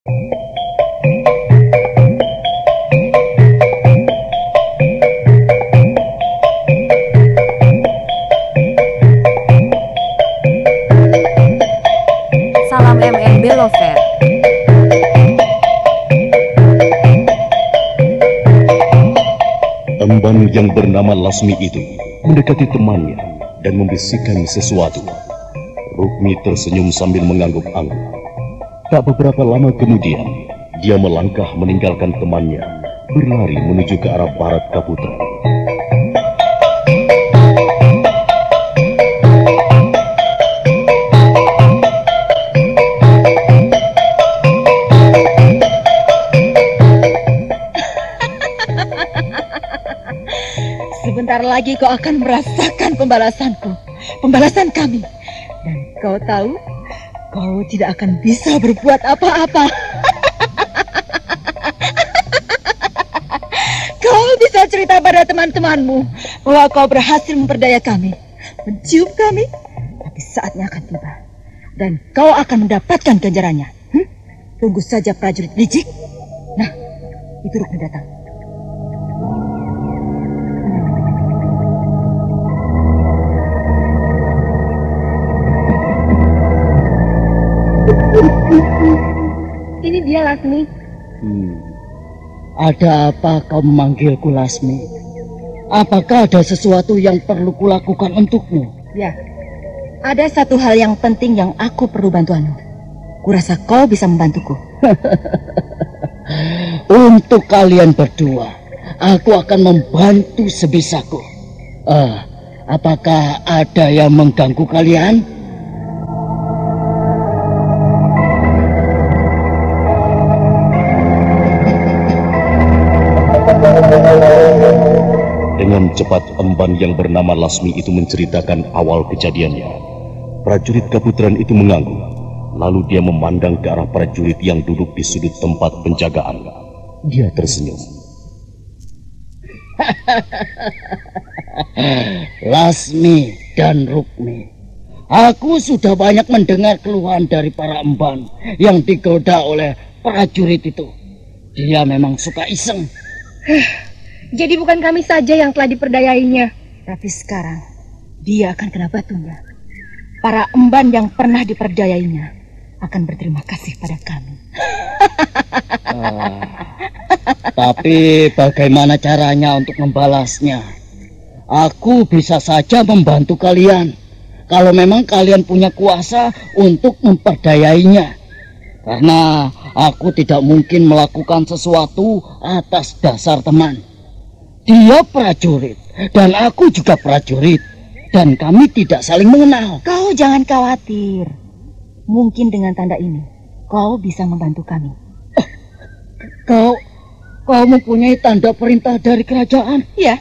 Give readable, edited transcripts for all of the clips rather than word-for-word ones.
Salam MNB Lover. Emban yang bernama Lasmi itu mendekati temannya dan membisikkan sesuatu. Rukmi tersenyum sambil mengangguk-angguk. Tak beberapa lama kemudian, dia melangkah meninggalkan temannya, berlari menuju ke arah barat Kaputren. Sebentar lagi kau akan merasakan pembalasanku, pembalasan kami. Dan kau tahu, kau tidak akan bisa berbuat apa-apa. Kau bisa cerita pada teman-temanmu bahwa kau berhasil memperdaya kami, mencium kami, tapi saatnya akan tiba. Dan kau akan mendapatkan ganjarannya. Tunggu saja prajurit licik. Nah, itu Rukmi datang. Ini dia, Lasmi. Ada apa kau memanggilku, Lasmi? Apakah ada sesuatu yang perlu kulakukan untukmu? Ya, ada satu hal yang penting yang aku perlu bantuanmu. Kurasa kau bisa membantuku. Untuk kalian berdua, aku akan membantu sebisaku. Apakah ada yang mengganggu kalian? Dengan cepat emban yang bernama Lasmi itu menceritakan awal kejadiannya. Prajurit Kaputren itu mengangguk. Lalu dia memandang ke arah prajurit yang duduk di sudut tempat penjagaan. Dia tersenyum. Lasmi dan Rukmi, aku sudah banyak mendengar keluhan dari para emban yang digoda oleh prajurit itu. Dia memang suka iseng. Jadi bukan kami saja yang telah diperdayainya. Tapi sekarang dia akan kena batunya. Para emban yang pernah diperdayainya akan berterima kasih pada kami. Tapi bagaimana caranya untuk membalasnya? Aku bisa saja membantu kalian kalau memang kalian punya kuasa untuk memperdayainya. Karena aku tidak mungkin melakukan sesuatu atas dasar teman. Dia prajurit dan aku juga prajurit, dan kami tidak saling mengenal. Kau jangan khawatir. Mungkin dengan tanda ini kau bisa membantu kami. Kau mempunyai tanda perintah dari kerajaan? Ya.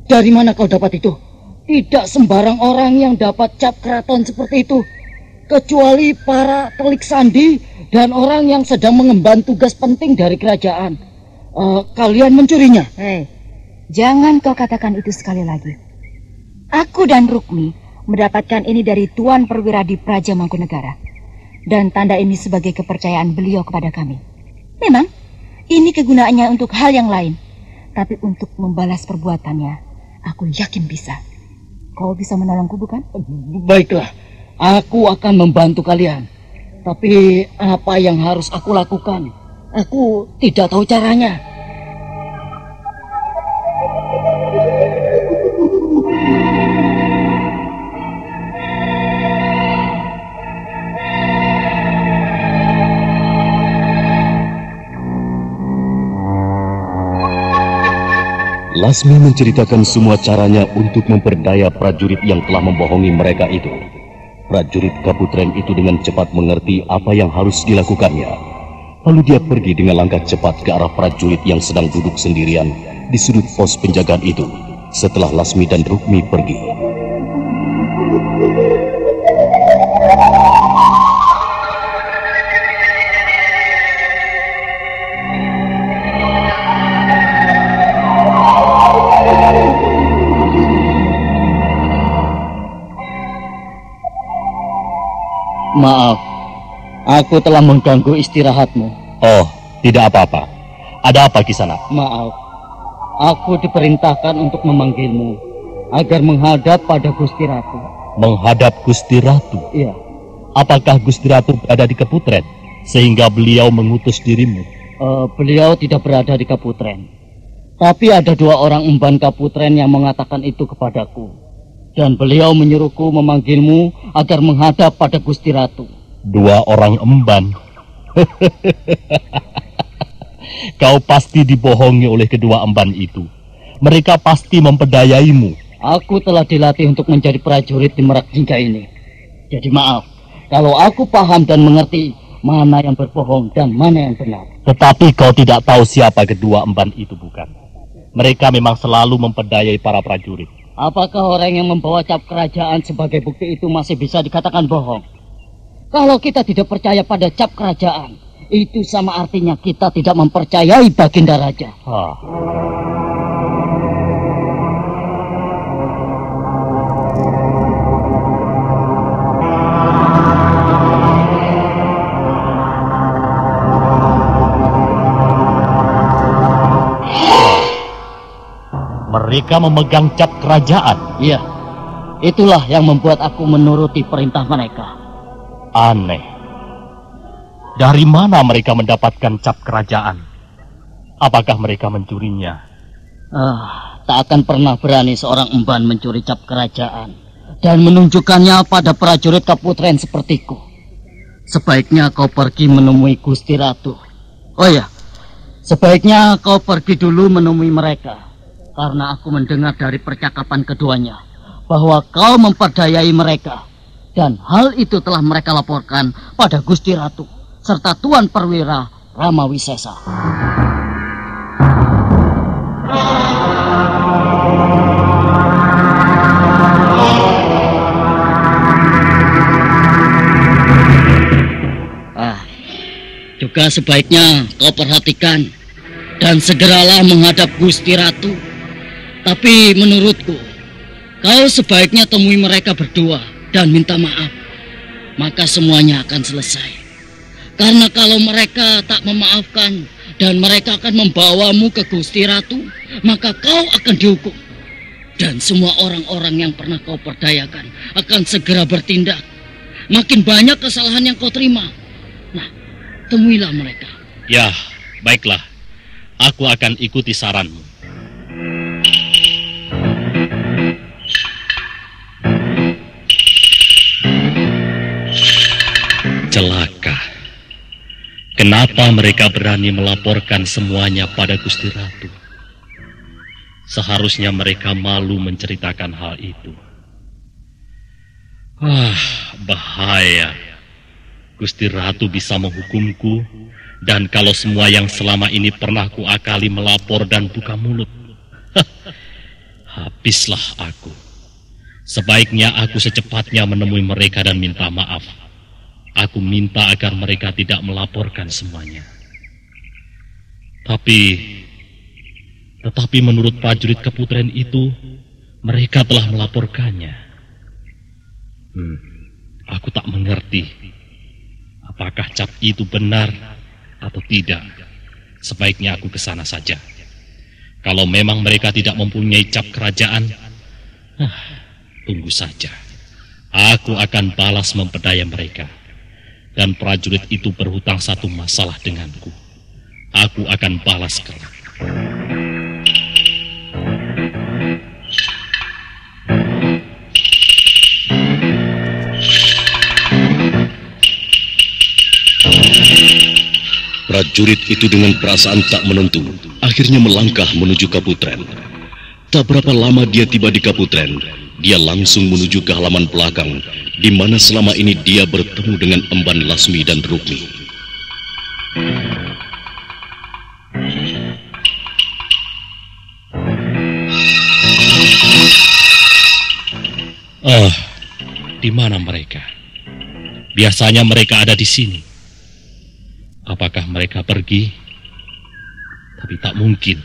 Dari mana kau dapat itu? Tidak sembarang orang yang dapat cap keraton seperti itu, kecuali para telik sandi dan orang yang sedang mengemban tugas penting dari kerajaan. Kalian mencurinya? Hei, jangan kau katakan itu sekali lagi. Aku dan Rukmi mendapatkan ini dari Tuan Perwira di Praja Mangkunegara. Dan tanda ini sebagai kepercayaan beliau kepada kami. Memang, ini kegunaannya untuk hal yang lain. Tapi untuk membalas perbuatannya, aku yakin bisa. Kau bisa menolongku, bukan? Baiklah, aku akan membantu kalian. Tapi apa yang harus aku lakukan? Aku tidak tahu caranya. Lasmi menceritakan semua caranya untuk memperdaya prajurit yang telah membohongi mereka itu. Prajurit Kaputren itu dengan cepat mengerti apa yang harus dilakukannya. Lalu dia pergi dengan langkah cepat ke arah prajurit yang sedang duduk sendirian di sudut pos penjagaan itu setelah Lasmi dan Rukmi pergi. Maaf, Aku telah mengganggu istirahatmu. Oh, tidak apa-apa. Ada apa Kisana? Maaf, aku diperintahkan untuk memanggilmu agar menghadap pada Gusti Ratu. Menghadap Gusti Ratu? Iya. Apakah Gusti Ratu berada di Keputren sehingga beliau mengutus dirimu? Beliau tidak berada di Kaputren. Tapi ada 2 orang emban Kaputren yang mengatakan itu kepadaku. Dan beliau menyuruhku memanggilmu agar menghadap pada Gusti Ratu. 2 orang emban? Kau pasti dibohongi oleh kedua emban itu. Mereka pasti memperdayaimu. Aku telah dilatih untuk menjadi prajurit di Merak Jingga ini. Jadi maaf, kalau aku paham dan mengerti mana yang berbohong dan mana yang benar. Tetapi kau tidak tahu siapa kedua emban itu, bukan? Mereka memang selalu memperdayai para prajurit. Apakah orang yang membawa cap kerajaan sebagai bukti itu masih bisa dikatakan bohong? Kalau kita tidak percaya pada cap kerajaan, itu sama artinya kita tidak mempercayai Baginda Raja. Mereka memegang cap kerajaan. Iya, itulah yang membuat aku menuruti perintah mereka. Aneh. Dari mana mereka mendapatkan cap kerajaan? Apakah mereka mencurinya? Tak akan pernah berani seorang emban mencuri cap kerajaan dan menunjukkannya pada prajurit Kaputren sepertiku. Sebaiknya kau pergi menemui Gusti Ratu. Oh ya, sebaiknya kau pergi dulu menemui mereka. Karena aku mendengar dari percakapan keduanya bahwa kau memperdayai mereka. Dan hal itu telah mereka laporkan pada Gusti Ratu serta Tuan Perwira Ramawisesa. Juga sebaiknya kau perhatikan dan segeralah menghadap Gusti Ratu. Tapi menurutku, kau sebaiknya temui mereka berdua dan minta maaf. Maka semuanya akan selesai. Karena kalau mereka tak memaafkan dan mereka akan membawamu ke Gusti Ratu, maka kau akan dihukum. Dan semua orang-orang yang pernah kau perdayakan akan segera bertindak. Makin banyak kesalahan yang kau terima. Nah, temuilah mereka. Ya, baiklah. Aku akan ikuti saranmu. Celaka. Kenapa mereka berani melaporkan semuanya pada Gusti Ratu? Seharusnya mereka malu menceritakan hal itu. Bahaya. Gusti Ratu bisa menghukumku, dan kalau semua yang selama ini pernah kuakali melapor dan buka mulut, habislah aku. Sebaiknya aku secepatnya menemui mereka dan minta maaf. Aku minta agar mereka tidak melaporkan semuanya. Tetapi menurut prajurit Keputren itu, mereka telah melaporkannya. Aku tak mengerti. Apakah cap itu benar atau tidak? Sebaiknya aku ke sana saja. Kalau memang mereka tidak mempunyai cap kerajaan, tunggu saja. Aku akan balas memperdaya mereka. Dan prajurit itu berhutang satu masalah denganku. Aku akan balas kelak. Prajurit itu dengan perasaan tak menentu, akhirnya melangkah menuju Kaputren. Tak berapa lama dia tiba di Kaputren, dia langsung menuju ke halaman belakang, di mana selama ini dia bertemu dengan emban Lasmi dan Rukmi. Di mana mereka? Biasanya mereka ada di sini. Apakah mereka pergi? Tapi tak mungkin.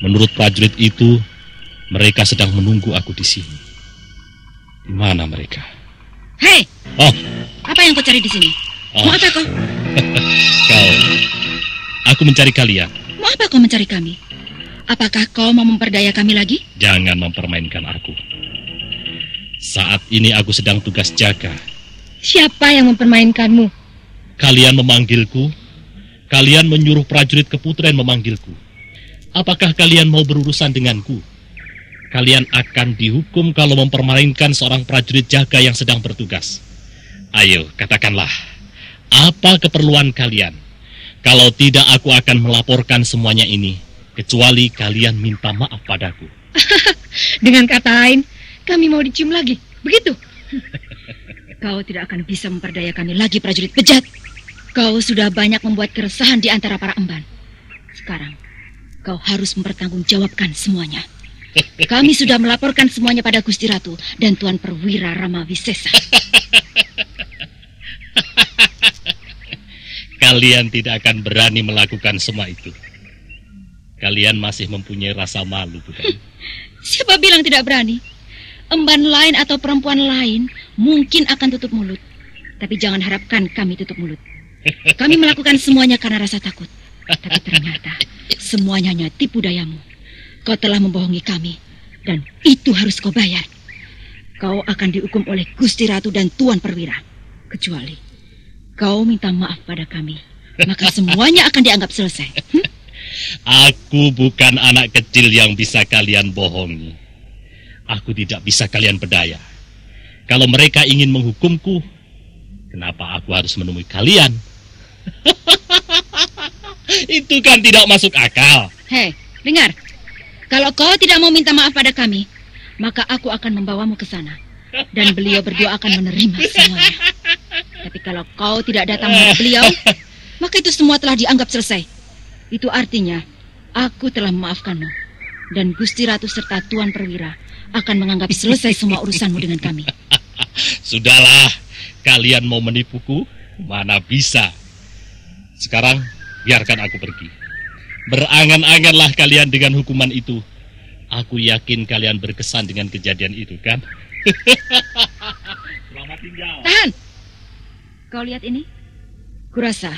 Menurut prajurit itu, mereka sedang menunggu aku di sini. Di mana mereka? Hei! Apa yang kau cari di sini? Mau apa kau? Aku mencari kalian. Mau apa kau mencari kami? Apakah kau mau memperdaya kami lagi? Jangan mempermainkan aku. Saat ini aku sedang tugas jaga. Siapa yang mempermainkanmu? Kalian memanggilku. Kalian menyuruh prajurit Keputren memanggilku. Apakah kalian mau berurusan denganku? Kalian akan dihukum kalau mempermainkan seorang prajurit jaga yang sedang bertugas. Ayo, katakanlah, apa keperluan kalian? Kalau tidak, aku akan melaporkan semuanya ini, kecuali kalian minta maaf padaku. Dengan kata lain, kami mau dicium lagi, begitu? Kau tidak akan bisa memperdaya kami lagi, prajurit bejat. Kau sudah banyak membuat keresahan di antara para emban. Sekarang, kau harus mempertanggungjawabkan semuanya. Kami sudah melaporkan semuanya pada Gusti Ratu dan Tuan Perwira Ramawisesa. Kalian tidak akan berani melakukan semua itu. Kalian masih mempunyai rasa malu, bukan? Siapa bilang tidak berani? Emban lain atau perempuan lain mungkin akan tutup mulut. Tapi jangan harapkan kami tutup mulut. Kami melakukan semuanya karena rasa takut. Tapi ternyata semuanya hanya tipu dayamu. Kau telah membohongi kami, dan itu harus kau bayar. Kau akan dihukum oleh Gusti Ratu dan Tuan Perwira. Kecuali kau minta maaf pada kami, maka semuanya akan dianggap selesai. Aku bukan anak kecil yang bisa kalian bohongi. Aku tidak bisa kalian berdaya. Kalau mereka ingin menghukumku, kenapa aku harus menemui kalian? Itu kan tidak masuk akal. Hei, dengar. Kalau kau tidak mau minta maaf pada kami, maka aku akan membawamu ke sana. Dan beliau berdua akan menerima semuanya. Tapi kalau kau tidak datang menghadap beliau, maka itu semua telah dianggap selesai. Itu artinya, aku telah memaafkanmu. Dan Gusti Ratu serta Tuan Perwira akan menganggap selesai semua urusanmu dengan kami. Sudahlah, kalian mau menipuku? Mana bisa. Sekarang, biarkan aku pergi. Berangan-anganlah kalian dengan hukuman itu. Aku yakin kalian berkesan dengan kejadian itu, kan? Selamat tinggal. Tahan! Kau lihat ini? Kurasa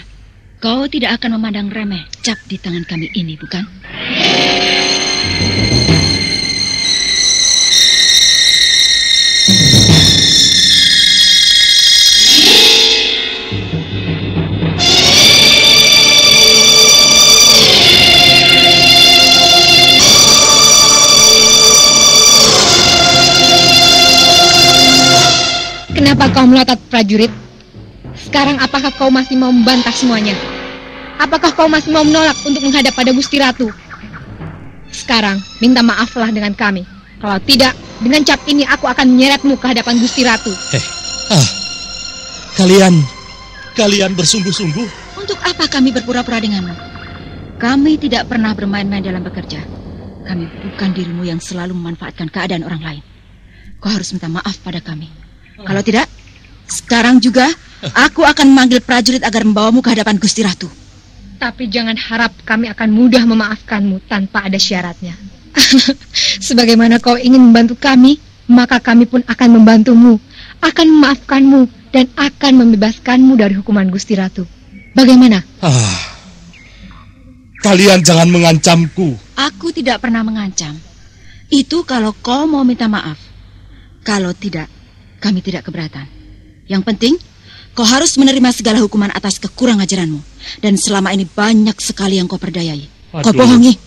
kau tidak akan memandang remeh cap di tangan kami ini, bukan? Kenapa kau melotot, prajurit? Sekarang apakah kau masih mau membantah semuanya? Apakah kau masih mau menolak untuk menghadap pada Gusti Ratu? Sekarang, minta maaflah dengan kami. Kalau tidak, dengan cap ini aku akan menyeretmu ke hadapan Gusti Ratu. Kalian bersungguh-sungguh? Untuk apa kami berpura-pura denganmu? Kami tidak pernah bermain-main dalam bekerja. Kami bukan dirimu yang selalu memanfaatkan keadaan orang lain. Kau harus minta maaf pada kami. Kalau tidak, sekarang juga aku akan memanggil prajurit agar membawamu ke hadapan Gusti Ratu. Tapi jangan harap kami akan mudah memaafkanmu tanpa ada syaratnya. Sebagaimana kau ingin membantu kami, maka kami pun akan membantumu, akan memaafkanmu, dan akan membebaskanmu dari hukuman Gusti Ratu. Bagaimana? Kalian jangan mengancamku. Aku tidak pernah mengancam. Itu kalau kau mau minta maaf. Kalau tidak, kami tidak keberatan. Yang penting, kau harus menerima segala hukuman atas kekurang ajaranmu. Dan selama ini banyak sekali yang kau perdayai. Kau bohongi.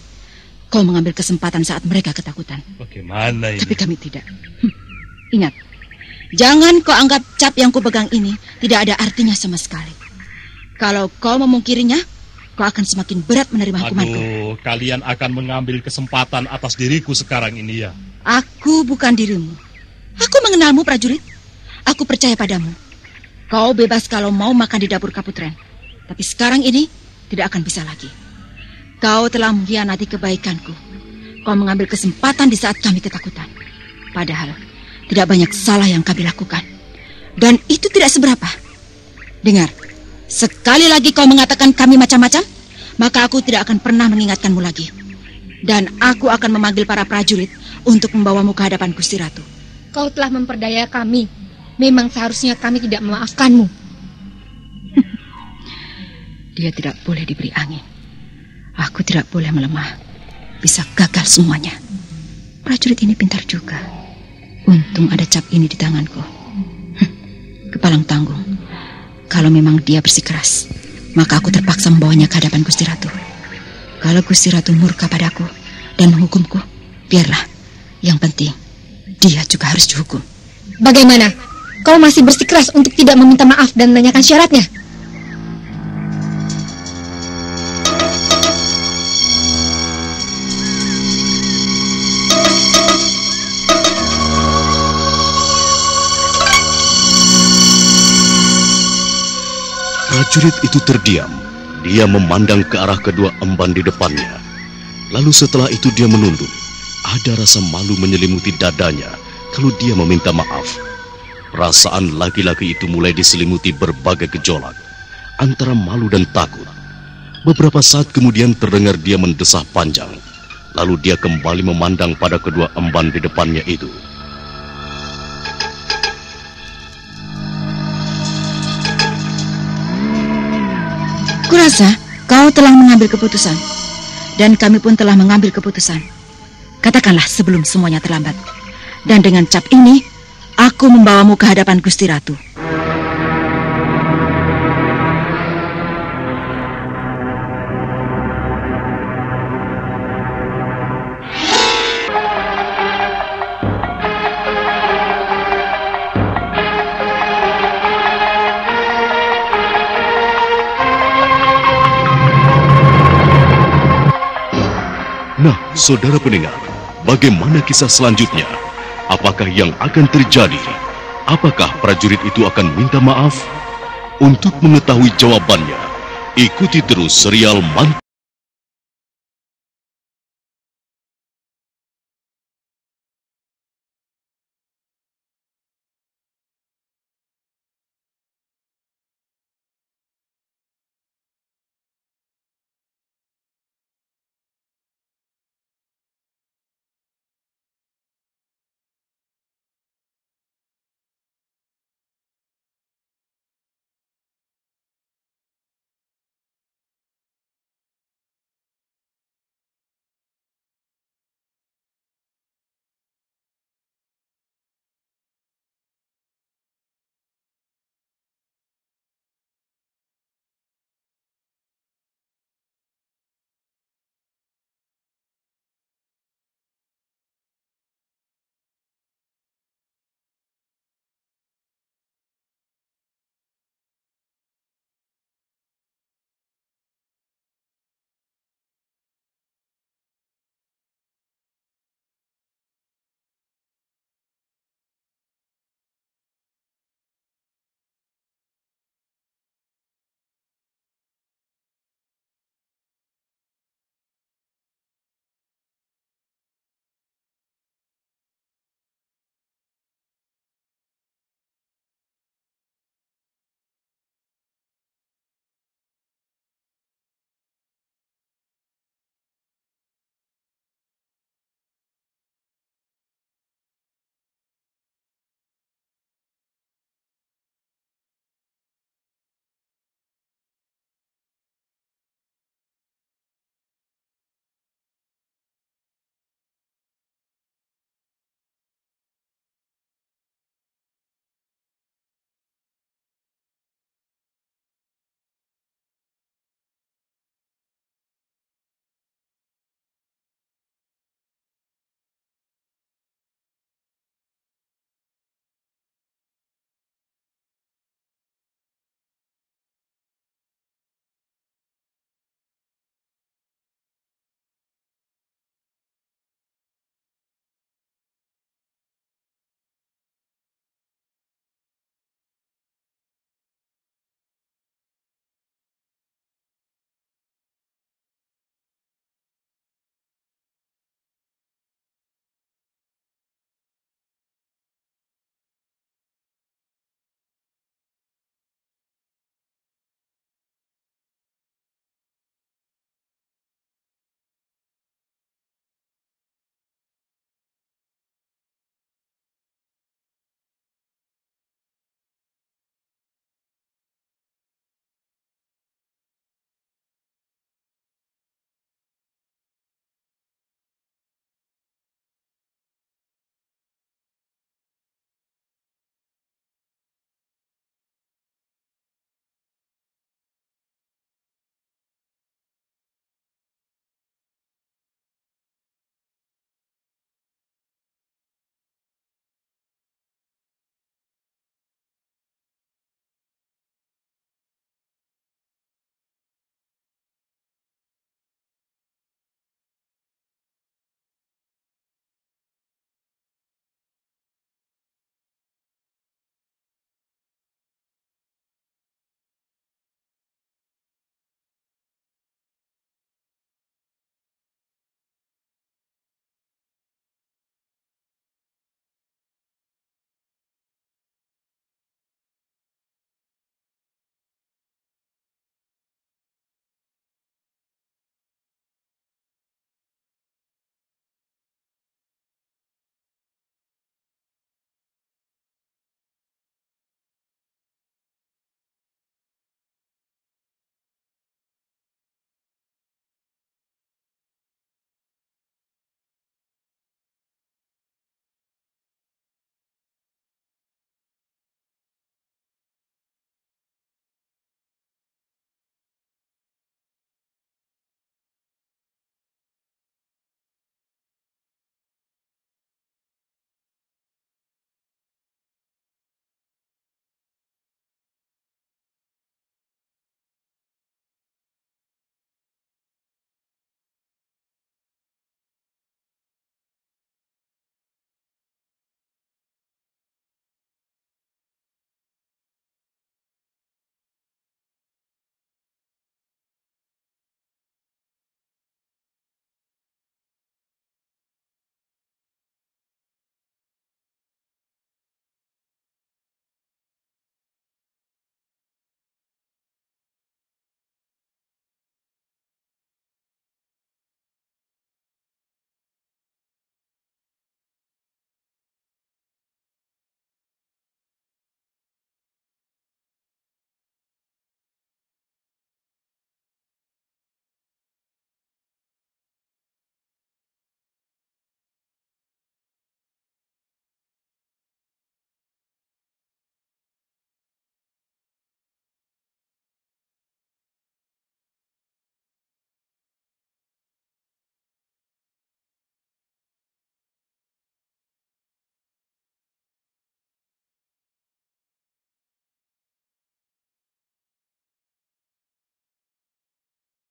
Kau mengambil kesempatan saat mereka ketakutan. Bagaimana ini? Tapi kami tidak. Ingat, jangan kau anggap cap yang kau pegang ini tidak ada artinya sama sekali. Kalau kau memungkirinya, kau akan semakin berat menerima hukumanku. Kalian akan mengambil kesempatan atas diriku sekarang ini ya. Aku bukan dirimu. Aku mengenalmu, prajurit. Aku percaya padamu. Kau bebas kalau mau makan di dapur Kaputren. Tapi sekarang ini tidak akan bisa lagi. Kau telah mengkhianati kebaikanku. Kau mengambil kesempatan di saat kami ketakutan. Padahal tidak banyak salah yang kami lakukan. Dan itu tidak seberapa. Dengar, sekali lagi kau mengatakan kami macam-macam, maka aku tidak akan pernah mengingatkanmu lagi. Dan aku akan memanggil para prajurit untuk membawamu ke hadapan Gusti Ratu. Kau telah memperdaya kami. Memang seharusnya kami tidak memaafkanmu. Dia tidak boleh diberi angin. Aku tidak boleh melemah. Bisa gagal semuanya. Prajurit ini pintar juga. Untung ada cap ini di tanganku. Kepalang tanggung. Kalau memang dia bersikeras, maka aku terpaksa membawanya ke hadapan Gusti Ratu. Kalau Gusti Ratu murka padaku dan menghukumku, biarlah. Yang penting, dia juga harus dihukum. Bagaimana? Kau masih bersikeras untuk tidak meminta maaf dan menanyakan syaratnya? Prajurit itu terdiam. Dia memandang ke arah kedua emban di depannya. Lalu setelah itu dia menunduk. Ada rasa malu menyelimuti dadanya kalau dia meminta maaf. Perasaan laki-laki itu mulai diselimuti berbagai gejolak, antara malu dan takut. Beberapa saat kemudian terdengar dia mendesah panjang. Lalu dia kembali memandang pada kedua emban di depannya itu. Kurasa kau telah mengambil keputusan, dan kami pun telah mengambil keputusan. Katakanlah sebelum semuanya terlambat. Dan dengan cap ini, aku membawamu ke hadapan Gusti Ratu. Nah, saudara pendengar, bagaimana kisah selanjutnya? Apakah yang akan terjadi? Apakah prajurit itu akan minta maaf? Untuk mengetahui jawabannya, ikuti terus serial Mantra